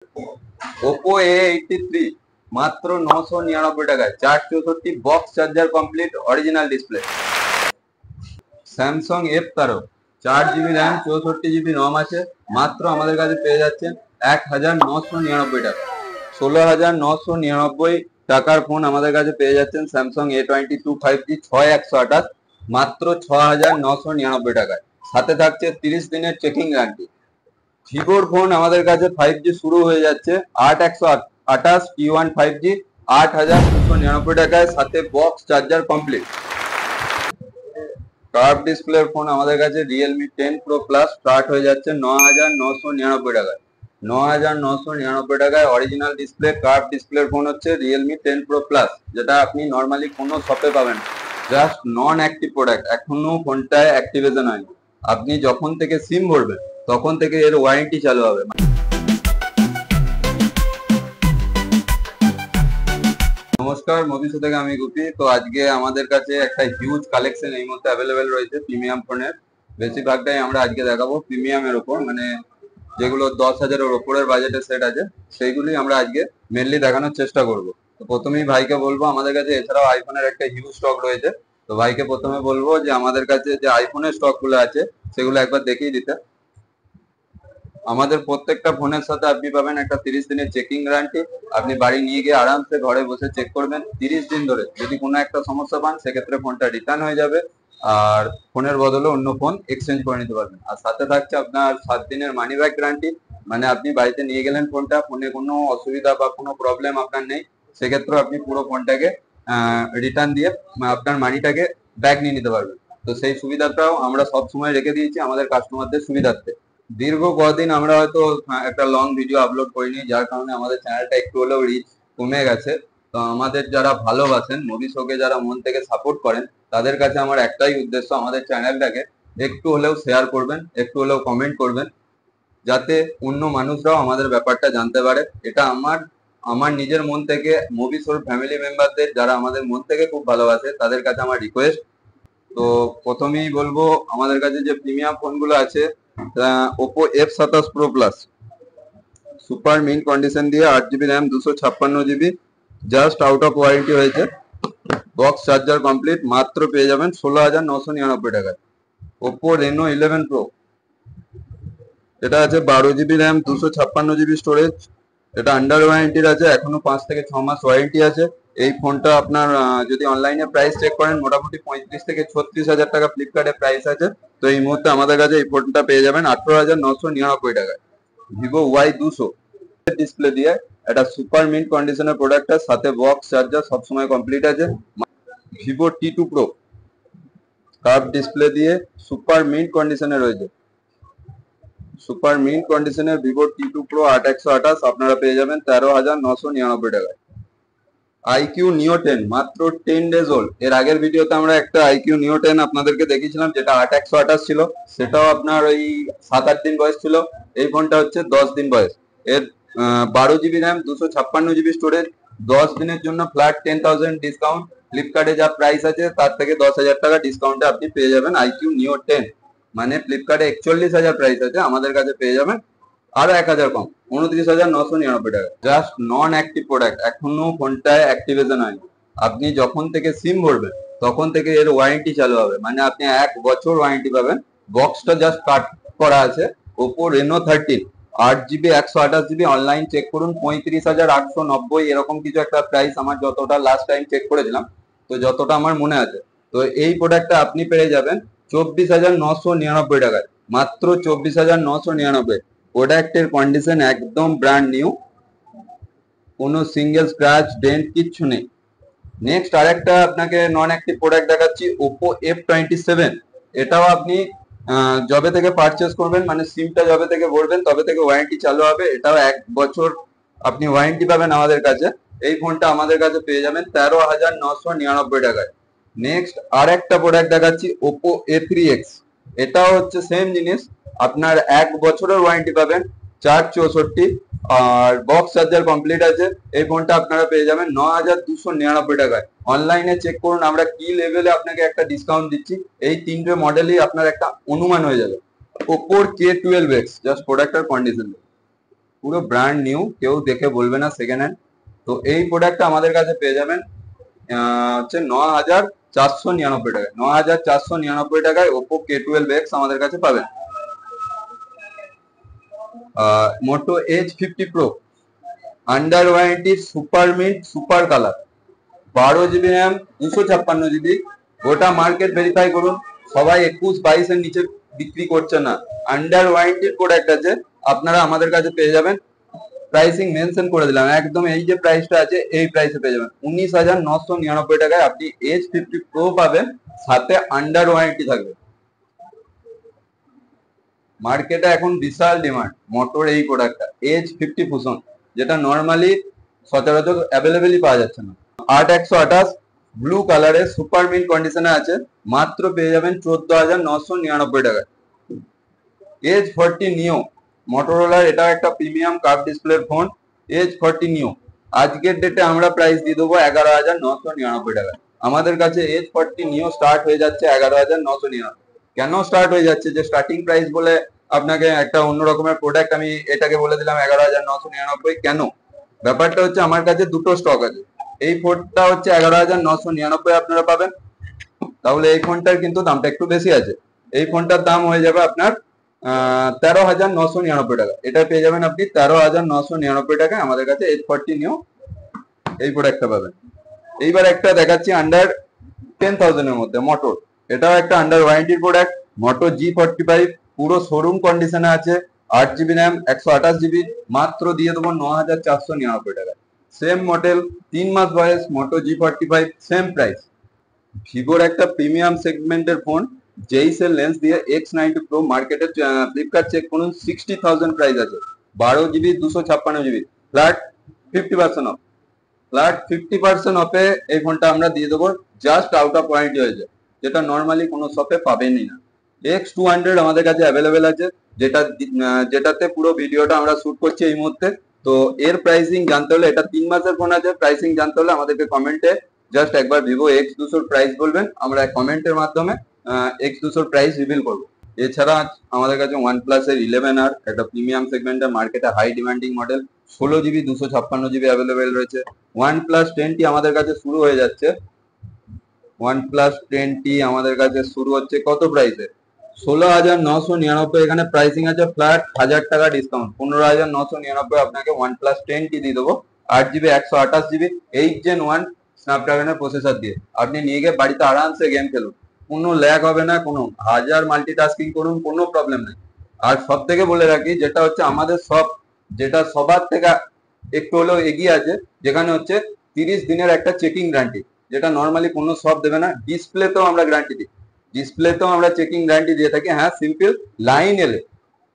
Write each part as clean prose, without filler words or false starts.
Oppo A83 मात्र 999 টাকায় 464 box charger complete original display. Samsung F13 4 GB RAM 64 GB রম আছে, মাত্র আমাদের কাছে পেয়ে যাচ্ছেন 1999 টাকা। 16,999 টাকার ফোন আমাদের কাছে পেয়ে যাচ্ছেন স্যামসাং A22 5G 6128 মাত্র 6,999 টাকায়। সাথে থাকছে 30 দিনের চেকিং গ্যারান্টি। ভিভোর ফোন আমাদের কাছে 5G শুরু হয়ে যাচ্ছে 8128 T1 5G 8,299 টাকায়, সাথে বক্স চার্জার কমপ্লিট। কার্ভ ডিসপ্লের ফোন আমাদের কাছে Realme 10 Pro Plus স্টার্ট হয়ে যাচ্ছে 9,999 টাকায়। 9,999 টাকায় অরিজিনাল ডিসপ্লে কার্ভ ডিসপ্লের ফোন হচ্ছে Realme 10 Pro Plus, যেটা আপনি নর্মালি কোনো শপে পাবেন। জাস্ট নন অ্যাক্টিভ প্রোডাক্ট, এখনো ফোনটায় অ্যাক্টিভেশন হয়নি। আপনি যখন থেকে সিম ভরবেন তখন থেকে এর ওয়ারেন্টি চালু হবে। নমস্কার, মোবিশো থেকে আমি গুপি। তো আজকে আমাদের কাছে একটা হিউজ কালেকশন এই মুহূর্তে অ্যাভেলেবেল রয়েছে প্রিমিয়াম ফোনের। বেশিরভাগটাই আমরা আজকে দেখাবো প্রিমিয়ামের ওপর, মানে যেগুলো 10,000-এর ওপরের বাজেটের সেট আছে সেইগুলি আমরা আজকে মেনলি দেখানোর চেষ্টা করব। তো প্রথমেই ভাইকে বলবো, আমাদের কাছে এছাড়াও আইফোনের একটা হিউজ স্টক রয়েছে। তো ভাইকে প্রথমে বলবো যে আমাদের কাছে যে আইফোনের স্টকগুলো আছে সেগুলো একবার দেখিয়ে দিতে। আমাদের প্রত্যেকটা ফোনের সাথে আপনি পাবেন একটা 30 দিনের চেকিং গ্যারান্টি। আপনি বাড়ি নিয়ে গিয়ে আরামসে ঘরে বসে চেক করবেন 30 দিন ধরে। যদি কোনো একটা সমস্যা পান সেক্ষেত্রে ফোনটা রিটার্ন হয়ে যাবে, আর ফোনের বদলে অন্য ফোন এক্সচেঞ্জ করে নিতে পারবেন। আর সাথে থাকছে আপনার 7 দিনের মানি ব্যাক গ্যারান্টি। মানে আপনি বাড়িতে নিয়ে গেলেন ফোনটা, ফোনে কোনো অসুবিধা বা কোনো প্রবলেম আপনার নেই, সেক্ষেত্রে আপনি পুরো ফোনটাকে রিটার্ন দিয়ে আপনার মানিটাকে ব্যাক নিয়ে নিতে পারবেন। তো সেই সুবিধাটাও আমরা সব সময় রেখে দিয়েছি আমাদের কাস্টমারদের সুবিধার্থে। দীর্ঘ কদিন আমরা হয়তো একটা লং ভিডিও আপলোড করিনি, যার কারণে আমাদের চ্যানেলটা একটু হলেও রিচ কমে গেছে। তো আমাদের যারা ভালোবাসেন, মোবিশোকে যারা মন থেকে সাপোর্ট করেন, তাদের কাছে আমার একটাই উদ্দেশ্য, আমাদের চ্যানেলটাকে একটু হলেও শেয়ার করবেন, একটু হলেও কমেন্ট করবেন, যাতে অন্য মানুষরাও আমাদের ব্যাপারটা জানতে পারে। এটা আমার নিজের মন থেকে মোবিশোর ফ্যামিলি মেম্বারদের যারা আমাদের মন থেকে খুব ভালোবাসে তাদের কাছে আমার রিকোয়েস্ট। তো প্রথমেই বলবো আমাদের কাছে যে প্রিমিয়াম ফোনগুলো আছে, Oppo F27 Pro Plus super mint condition দিয়ে 8 GB RAM 256 GB just out of warranty হয়েছে, বক্স চার্জার কমপ্লিট, মাত্র পেয়ে যাবেন 16,999 টাকায়। ওপো Reno 11 Pro, এটা আছে 12 GB র্যাম 256 GB স্টোরেজ। এটা আন্ডার ওয়ারেন্টির আছে, এখনো 5 থেকে 6 মাস ওয়ারেন্টি আছে। এই ফোনটা আপনার যদি অনলাইনে প্রাইস চেক করেন মোটামুটি 35 থেকে 36,000 টাকা ফ্লিপকার্টে প্রাইস আছে। তো এই মুহূর্তে আমাদের কাছে এই ফোনটা পেয়ে যাবেন 18,999 টাকায়। ভিভো Y200 ডিসপ্লে দিয়ে একটা সুপার মিন্ট কন্ডিশনের প্রোডাক্টের সাথে বক্স চার্জার সবসময় কমপ্লিট আছে। Vivo T2 Pro curve display দিয়ে সুপার মিন্ট কন্ডিশনে রয়েছে। সুপার মিন্ট কন্ডিশনের ভিভো T2 Pro 8128 আপনারা পেয়ে যাবেন 13,999 টাকায়। iQOO Neo 10 মাত্র 10 ডেজ ওল্ড। এর আগের ভিডিওতে আমরা একটা iQOO Neo 10 আপনাদেরকে দেখিয়েছিলাম, যেটা 8128 ছিল, সেটাও আপনার ওই 7-8 দিন বয়স ছিল। এই ফোনটা হচ্ছে 10 দিন বয়স। এর 12 GB র্যাম 256 GB স্টোরেজ, 10 দিনের জন্য ফ্ল্যাট 10,000 ডিসকাউন্ট। ফ্লিপকার্টে যা প্রাইস আছে তার থেকে 10,000 টাকা ডিসকাউন্টে আপনি পেয়ে যাবেন iQOO Neo 10। মানে ফ্লিপকার্টে 41,000 প্রাইস আছে, আমাদের কাছে পেয়ে যাবেন আরো 1,000 কম, 29,999 টাকা। জাস্ট নন অ্যাক্টিভ প্রোডাক্ট, এখনো ফোনটায় অ্যাক্টিভেশন হয়নি। আপনি যখন থেকে সিম ভরবেন তখন থেকে এর ওয়ারেন্টি চালু হবে, মানে আপনি 1 বছর ওয়ারেন্টি পাবেন। বক্সটা জাস্ট কাট করা আছে। Oppo Reno 13 8 GB 128 GB, online check করুন 35,890 এরকম কিছু একটা প্রাইস, আমার যতটা লাস্ট টাইম চেক করেছিলাম, তো যতটা আমার মনে আছে। তো এই প্রোডাক্টটা আপনি পেয়ে যাবেন 24,999 টাকায়, মাত্র 24,999। প্রোডাক্টের কন্ডিশন একদম ব্র্যান্ড নিউ, কোনো সিঙ্গেল স্ক্র্যাচ ডেন্ট কিচ্ছু নেই। নেক্সট আরেকটা আপনাকে নন অ্যাক্টিভ প্রোডাক্ট দেখাচ্ছি, ওপো F27। এটাও আপনি যবে থেকে পারচেস করবেন, মানে সিমটা যবে থেকে ভরবেন তবে থেকে ওয়ারেন্টি চালু হবে। এটাও 1 বছর আপনি ওয়ারেন্টি পাবেন আমাদের কাছে। এই ফোনটা আমাদের কাছে পেয়ে যাবেন 13,999 টাকায়। নেক্সট আর একটা প্রোডাক্ট দেখাচ্ছি, ওপো A3X। এটাও হচ্ছে সেম জিনিস, আপনার 1 বছরের ওয়ারেন্টি পাবেন, 464 আর বক্স চার্জার কমপ্লিট আছে। এই ফোনটা আপনারা পেয়ে যাবেন 9,299 টাকায়। অনলাইনে চেক করুন আমরা কি লেভেলে আপনাকে একটা ডিসকাউন্ট দিচ্ছি, এই 3টে মডেলই আপনার একটা অনুমান হয়ে যাবে। ওপোর K12X, জাস্ট প্রোডাক্টের কন্ডিশন। পুরো ব্র্যান্ড নিউ, কেউ দেখে বলবে না সেকেন্ড হ্যান্ড। তো এই প্রোডাক্টটা আমাদের কাছে পেয়ে যাবেন হচ্ছে 9,499 টাকায়। 9,499 টাকায় ওপো K12X আমাদের কাছে পাবেন। মোটো H50 Pro under warranty, super mint, super colour, 12 GB RAM, 256 GB। গোটা মার্কেট ভেরিফাই করুন, সবাই 21-22 এর নিচে বিক্রি করছে না। আন্ডার ওয়ারেন্টির প্রোডাক্ট আছে, আপনারা আমাদের কাছে পেয়ে যাবেন। প্রাইসিং মেনশন করে দিলাম, একদম এই যে প্রাইসটা আছে এই প্রাইসে পেয়ে যাবেন। 19,999 টাকায় আপনি H50 Pro পাবেন, সাথে আন্ডার ওয়ারেন্টি থাকবে। মার্কেটে এখন বিশাল ডিমান্ড মোটোর এই প্রোডাক্টটা H50 Fusion, যেটা নর্মালি সচরাচর অ্যাভেলেবেলই পাওয়া যাচ্ছে না। 8128 ব্লু কালারের সুপার মিন্ট কন্ডিশনে আছে, মাত্র পেয়ে যাবেন 14,999 টাকায়। H40 নিও মোটোরোলার, এটা একটা প্রিমিয়াম কার্ভ ডিসপ্লের ফোন। H40 নিও আজকের ডেটে আমরা প্রাইস দিয়ে দেবো 11,999 টাকায়। আমাদের কাছে H40 নিও স্টার্ট হয়ে যাচ্ছে 11,999। কেন স্টার্ট হয়ে যাচ্ছে, যে স্টার্টিং প্রাইস বলে আপনাকে একটা অন্য রকমের প্রোডাক্ট আমি এটাকে বলে দিলাম 11,999? কেন? ব্যাপারটা হচ্ছে আমার কাছে দুটো স্টক আছে। এই ফোনটা হচ্ছে 11,999 আপনারা পাবেন, তাহলে এই ফোনটার কিন্তু দামটা একটু বেশি আছে। এই ফোনটার দাম হয়ে যাবে আপনার 13,999 টাকা। এটা পেয়ে যাবেন আপনি 13,999 টাকায় আমাদের কাছে H40 নিও এই প্রোডাক্টটা পাবেন। এইবার একটা দেখাচ্ছি আন্ডার 10,000 এর মধ্যে মোটর, এটাও একটা আন্ডার ওয়ারেন্টির প্রোডাক্ট। মোটো G45 পুরো শোরুম কন্ডিশনে আছে, 8 GB র্যাম, 128 GB, মাত্র দিয়ে দেবো 9,499 টাকায়। সেম মডেল, 3 মাস বয়স, মোটো G45, সেম প্রাইস। ভিভোর একটা প্রিমিয়াম সেগমেন্টের ফোন, জেইসের লেন্স দিয়ে X90 Pro, মার্কেটে ফ্লিপকার্ট চেক করুন 60,000 প্রাইস আছে। 12 GB, 256 GB, flat 50% of. Flat 50% অফে এই ফোনটা আমরা দিয়ে দেবো, জাস্ট আউট অফ ওয়ারেন্টি হয়েছে, যেটা নর্মালি কোনো শপে পাবেনই না। X200 আমাদের কাছে অ্যাভেলেবেল আছে, যেটাতে পুরো ভিডিওটা আমরা শুট করছি এই মুহূর্তে। তো এর প্রাইসিং জানতে হলে, এটা 3 মাসের ফোন আছে, প্রাইসিং জানতে হলে আমাদেরকে কমেন্টে জাস্ট একবার ভিভো X200 প্রাইস বলবেন, আমরা কমেন্টের মাধ্যমে X200 প্রাইস রিভিল করবো। এছাড়া আমাদের কাছে OnePlus এর 11R, একটা প্রিমিয়াম সেগমেন্টের মার্কেটে high demanding model, 16 GB, 256 GB available রয়েছে। OnePlus 10T আমাদের কাছে শুরু হয়ে যাচ্ছে। OnePlus 10T আমাদের কাছে শুরু হচ্ছে কত প্রাইসে? 16,999। এখানে প্রাইসিং আছে ফ্ল্যাট 1000 টাকা ডিসকাউন্ট, 15,999 আপনাকে OnePlus 10T দিয়ে দেবো। 8 GB, 128 GB, 8 Gen 1 স্ন্যাপড্রাগনের প্রসেসর দিয়ে আপনি নিয়ে গিয়ে বাড়িতে আরামসে গেম খেলুন, কোনো ল্যাগ হবে না, কোনো হাজার মাল্টিটাস্কিং করুন, কোনো প্রবলেম নেই। আর সব থেকে বলে রাখি, যেটা হচ্ছে আমাদের সব, যেটা সবার থেকে একটু হলেও এগিয়ে আছে, যেখানে হচ্ছে 30 দিনের একটা চেকিং গ্যারান্টি, যেটা নর্মালি কোনো শপ দেবে না। ডিসপ্লেতেও আমরা গ্যারান্টি দিই, ডিসপ্লেতেও আমরা চেকিং গ্যারান্টি দিয়ে থাকি। হ্যাঁ, সিম্পল লাইন এলে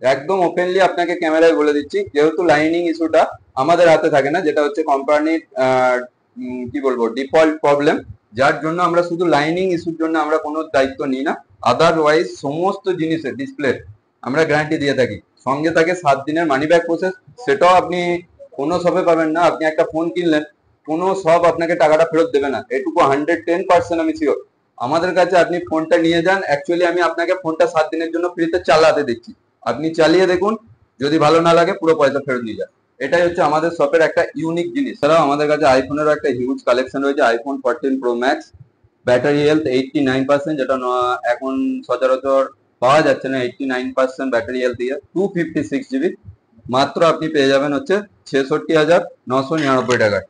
একদম ওপেনলি আপনাকে ক্যামেরায় বলে দিচ্ছি, যেহেতু লাইনিং ইস্যুটা আমাদের হাতে থাকে না, যেটা হচ্ছে কোম্পানির কি বলবো ডিফল্ট প্রবলেম, যার জন্য আমরা শুধু লাইনিং ইস্যুর জন্য আমরা কোনো দায়িত্ব নিই না। আদারওয়াইজ সমস্ত জিনিসের ডিসপ্লে আমরা গ্যারান্টি দিয়ে থাকি। সঙ্গে থাকে 7 দিনের মানি ব্যাক প্রসেস, সেটাও আপনি কোনো শপে পাবেন না। আপনি একটা ফোন কিনলেন, কোনো শপ আপনাকে টাকাটা ফেরত দেবে না, এটুকু 110% আমি শিওর। আমাদের কাছে আপনি ফোনটা নিয়ে যান, অ্যাকচুয়ালি আমি আপনাকে ফোনটা 7 দিনের জন্য ফ্রিতে চালাতে দিচ্ছি, আপনি চালিয়ে দেখুন, যদি ভালো না লাগে পুরো পয়সা ফেরত নিয়ে যান। এটাই হচ্ছে আমাদের শপের একটা ইউনিক জিনিস। এছাড়াও আমাদের কাছে আইফোনেরও একটা হিউজ কালেকশন রয়েছে। IPhone 14 Pro Max, battery health 89%, যেটা এখন সচরাচর পাওয়া যাচ্ছে না। 89% ব্যাটারি হেলথ দিয়ে 256 GB, মাত্র আপনি পেয়ে যাবেন হচ্ছে 66,999 টাকায়।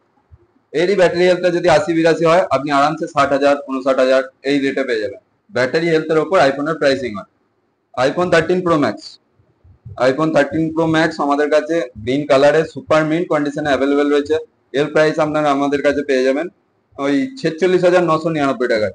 এরই ব্যাটারি হেলথটা যদি 80-82 হয়, আপনি আরামসে 60,000, 59,000 এই রেটে পেয়ে যাবেন। ব্যাটারি হেলথের ওপর আইফোনের প্রাইসিং হয়। IPhone 13 Pro Max, iPhone 13 Pro Max আমাদের কাছে গ্রিন কালারে সুপার মিন্ট কন্ডিশনে অ্যাভেলেবেল রয়েছে। এর প্রাইস আপনারা আমাদের কাছে পেয়ে যাবেন ওই 46,999 টাকায়।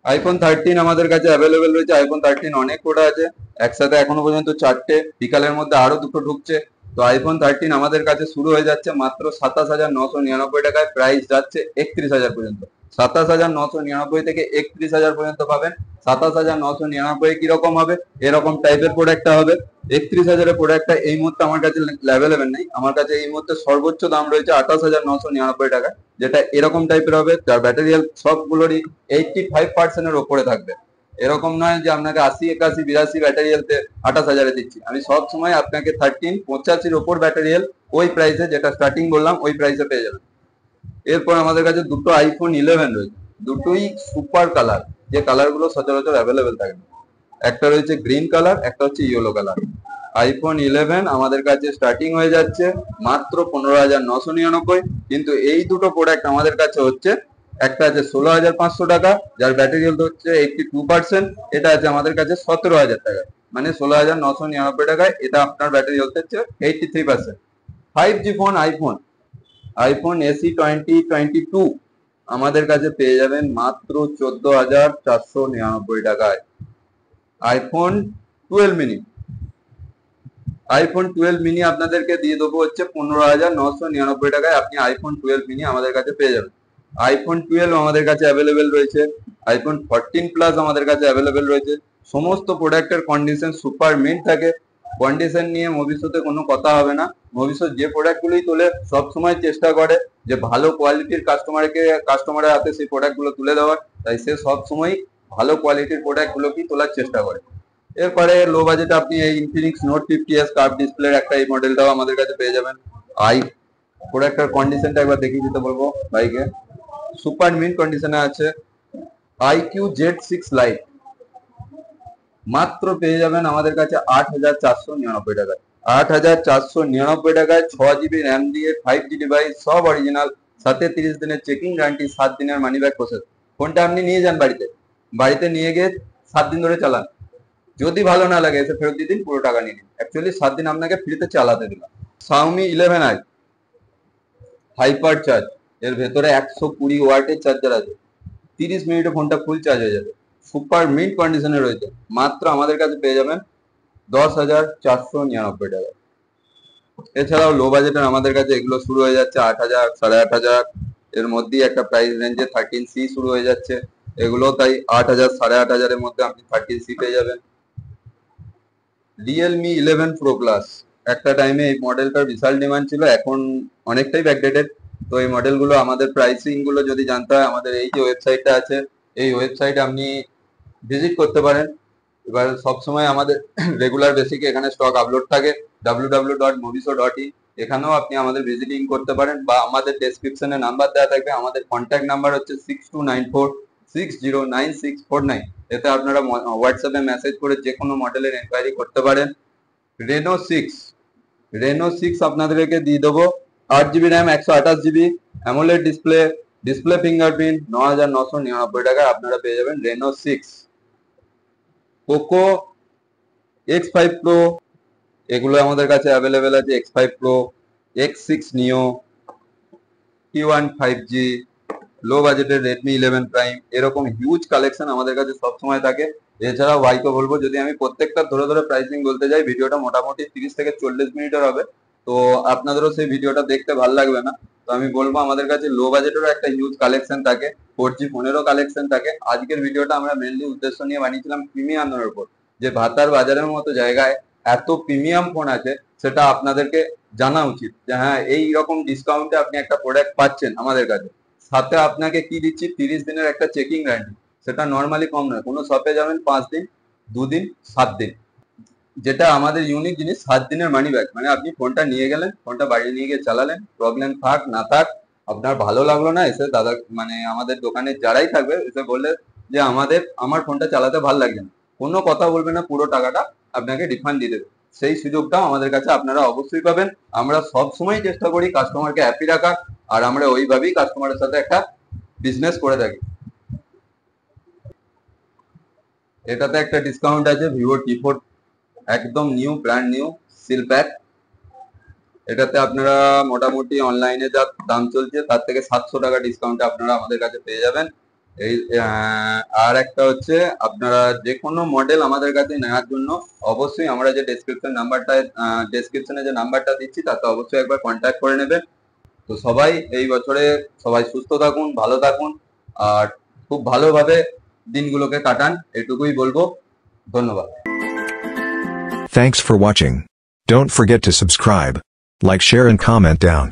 আইফোন 13 আমাদের কাছে অ্যাভেলেবেল রয়েছে। আইফোন 13 অনেক কোটা আছে, একসাথে এখনো পর্যন্ত 4টে, বিকালের মধ্যে আরো 2টো ঢুকছে। তো আইফোন 13 আমাদের কাছে শুরু হয়ে যাচ্ছে মাত্র 27,999 টাকায়, প্রাইস যাচ্ছে 31,000 পর্যন্ত। 27,999 থেকে 31,000 পর্যন্ত পাবেন। 27,999 কিরকম হবে, এরকম টাইপের প্রোডাক্টটা হবে। 31,000 এর প্রোডাক্টটা এই মুহূর্তে আমার কাছে অ্যাভেলেবেল নেই। আমার কাছে এই মুহূর্তে সর্বোচ্চ দাম রয়েছে 28,999 টাকা, যেটা এরকম টাইপের হবে, যার ব্যাটারি হেলথ সবগুলোরই 85% এর ওপরে থাকবে। এরকম নয় যে আপনাকে 80, 81, 82 ব্যাটারি হেলতে 28,000-এ দিচ্ছি। আমি সব সময় আপনাকে 1385-র ওপর ব্যাটারি হেল ওই প্রাইসে, যেটা স্টার্টিং বললাম ওই প্রাইসে পেয়ে যাবেন। এরপর আমাদের কাছে দুটো আইফোন 11 রয়েছে, দুটোই সুপার কালার, যে কালার গুলো সচরাচর অ্যাভেলেবেল থাকে না। একটা রয়েছে গ্রিন কালার, একটা হচ্ছে ইয়েলো কালার। আইফোন 11 আমাদের কাছে স্টার্টিং হয়ে যাচ্ছে মাত্র 15,999। কিন্তু এই দুটো প্রোডাক্ট আমাদের কাছে হচ্ছে, একটা আছে 16,500 টাকা, যার ব্যাটারি হেলথ হচ্ছে 82%। এটা আছে আমাদের কাছে 17,000 টাকা, মানে 16,999 টাকায় এটা আপনার ব্যাটারি হেলথ হচ্ছে 83%। 5G ফোন আইফোন এসি 2022 আমাদের কাছে পেয়ে যাবেন মাত্র 14,499 টাকায়। আইফোন 12 মিনি আপনাদেরকে দিয়ে দেবো হচ্ছে 15,999 টাকায়। আপনি আইফোন 12 মিনি আমাদের কাছে পেয়ে যাবেন। আইফোন 12 আমাদের কাছে অ্যাভেলেবেল রয়েছে, আইফোন 14 প্লাস আমাদের কাছে অ্যাভেলেবেল রয়েছে। সমস্ত প্রোডাক্টের কন্ডিশন সুপার মিন্ট থাকে, কন্ডিশন নিয়ে ভবিষ্যতে কোনো কথা হবে না। ভবিষ্যৎ যে প্রোডাক্টগুলোই তোলে সবসময় চেষ্টা করে যে ভালো কোয়ালিটির কাস্টমারের হাতে সেই প্রোডাক্টগুলো তুলে দেওয়ার, তাই সে সবসময় ভালো কোয়ালিটির প্রোডাক্টগুলোকেই তোলার চেষ্টা করে। এরপরে লো বাজেটে আপনি এই ইনফিনিক্স নোট 50s কার্ভ ডিসপ্লের একটা এই মডেলটাও আমাদের কাছে পেয়ে যাবেন। প্রোডাক্টের কন্ডিশনটা একবার দেখিয়ে দিতে বলবো ভাইকে, সুপার মিন্ট কন্ডিশনে আছে। IQ Z6 Lite মাত্র পেয়ে যাবেন আমাদের কাছে 8,499 টাকায়। 8,499 টাকায় 6GB র্যাম দিয়ে 5G ডিভাইস, সব অরিজিনাল, সাথে 30 দিনের চেকিং গ্যারান্টি, 7 দিনের মানি ব্যাক প্রসেস। ফোনটা আপনি নিয়ে যান বাড়িতে নিয়ে গিয়ে 7 দিন ধরে চালান, যদি ভালো না লাগে এসে ফেরত দিয়ে দিন, পুরো টাকা নিয়ে নিন। অ্যাকচুয়ালি 7 দিন আপনাকে ফ্রিতে চালাতে দিলাম। Xiaomi 11i হাইপার চার্জ, এর ভেতরে 120 ওয়াটের চার্জার আছে, 30 মিনিটে ফোনটা ফুল চার্জ হয়ে যাবে। সুপার মিন্ট কন্ডিশনে রয়েছে, মাত্র আমাদের কাছে পেয়ে যাবেন 10,499 টাকা। এছাড়াও লো বাজেটের আমাদের কাছে এগুলো শুরু হয়ে যাচ্ছে 8,000, 8,500 এর মধ্যেই একটা প্রাইস রেঞ্জে 13C শুরু হয়ে যাচ্ছে। এগুলো তাই 8,000, 8,500 এর মধ্যে আপনি 13C পেয়ে যাবেন। রিয়েলমি 11 প্রো প্লাস, একটা টাইমে এই মডেলটার বিশাল ডিমান্ড ছিল, এখন অনেকটাই ব্যাকডেটেড। তো এই মডেলগুলো আমাদের প্রাইসিং গুলো যদি জানতে হয়, আমাদের এই যে ওয়েবসাইটটা আছে এই ওয়েবসাইটে আপনি ভিজিট করতে পারেন। এবার সবসময় আমাদের রেগুলার বেসিকে এখানে স্টক আপলোড থাকে www.mobiso.in, এখানেও আপনি আমাদের ভিজিটিং করতে পারেন, বা আমাদের ডেসক্রিপশনে নাম্বার দেওয়া থাকবে। আমাদের কন্ট্যাক্ট নাম্বার হচ্ছে 6294609649। এতে আপনারা হোয়াটসঅ্যাপে মেসেজ করে যে কোনো মডেলের এনকোয়ারি করতে পারেন। রেনো 6 আপনাদেরকে দিয়ে দেবো 8GB RAM, 128GB AMOLED display fingerprint, 9,999 টাকায় আপনারা পেয়ে যাবেন রেনো 6। পোকো X5 Pro এগুলো আমাদের কাছে অ্যাভেলেবেল আছে, X5 Pro, X6 Neo, T1 5G, লো বাজেটের Redmi 11 Prime, এরকম হিউজ কালেকশন আমাদের কাছে সবসময় থাকে। এছাড়াও ভাইকে বলবো, যদি আমি প্রত্যেকটা ধরে প্রাইসিং বলতে যাই ভিডিওটা মোটামুটি 30 থেকে 40 মিনিটের হবে, তো আপনাদেরও সেই ভিডিওটা দেখতে ভালো লাগবে না। তো আমি বলবো আমাদের কাছে লো বাজেটেরও একটা হিউজ কালেকশন থাকে, 4G ফোনেরও কালেকশন থাকে। আজকের ভিডিওটা আমরা মেনলি উদ্দেশ্য নিয়ে বানিয়েছিলাম প্রিমিয়ামের উপর, যে ভাতার বাজারের মতো জায়গায় এত প্রিমিয়াম ফোন আছে, সেটা আপনাদেরকে জানা উচিত যে হ্যাঁ এই রকম ডিসকাউন্টে আপনি একটা প্রোডাক্ট পাচ্ছেন আমাদের কাছে। সাথে আপনাকে কি দিচ্ছি, 30 দিনের একটা চেকিং গ্যারান্টি, সেটা নর্মালি কম নয়। কোনো শপে যাবেন 5 দিন, 2 দিন, 7 দিন। যেটা আমাদের ইউনিক জিনিস, 7 দিনের মানি ব্যাক, মানে আপনি ফোনটা নিয়ে গেলেন, ফোনটা বাড়ি নিয়ে গিয়ে চালালেন, প্রবলেম থাক না থাক, আপনার ভালো লাগলো না, এসে দাদা মানে আমাদের দোকানে যারাই থাকবে এসে বললে যে আমার ফোনটা চালাতে ভালো লাগছে না, কোনো কথা বলবে না, পুরো টাকাটা আপনাকে রিফান্ড দিয়ে দেবে। সেই সুযোগটাও আমাদের কাছে আপনারা অবশ্যই পাবেন। আমরা সব সময় চেষ্টা করি কাস্টমারকে হ্যাপি রাখার, আর আমরা ওইভাবেই কাস্টমারের সাথে একটা বিজনেস করে থাকি। এটাতে একটা ডিসকাউন্ট আছে, ভিভো T4 একদম new, brand new seal pack. এটাতে আপনারা মোটামুটি অনলাইনে যা দাম চলছে তার থেকে 700 টাকা ডিসকাউন্টে আপনারা আমাদের কাছে পেয়ে যাবেন। এই আর একটা হচ্ছে, আপনারা যে কোনো মডেল আমাদের কাছে নেওয়ার জন্য অবশ্যই আমরা যে ডেসক্রিপশনে যে নাম্বারটা দিচ্ছি তাতে অবশ্যই একবার কন্ট্যাক্ট করে নেবেন। তো সবাই এই বছরে সবাই সুস্থ থাকুন, ভালো থাকুন, আর খুব ভালোভাবে দিনগুলোকে কাটান, এটুকুই বলবো। ধন্যবাদ। Thanks for watching. Don't forget to subscribe, like, share and comment down.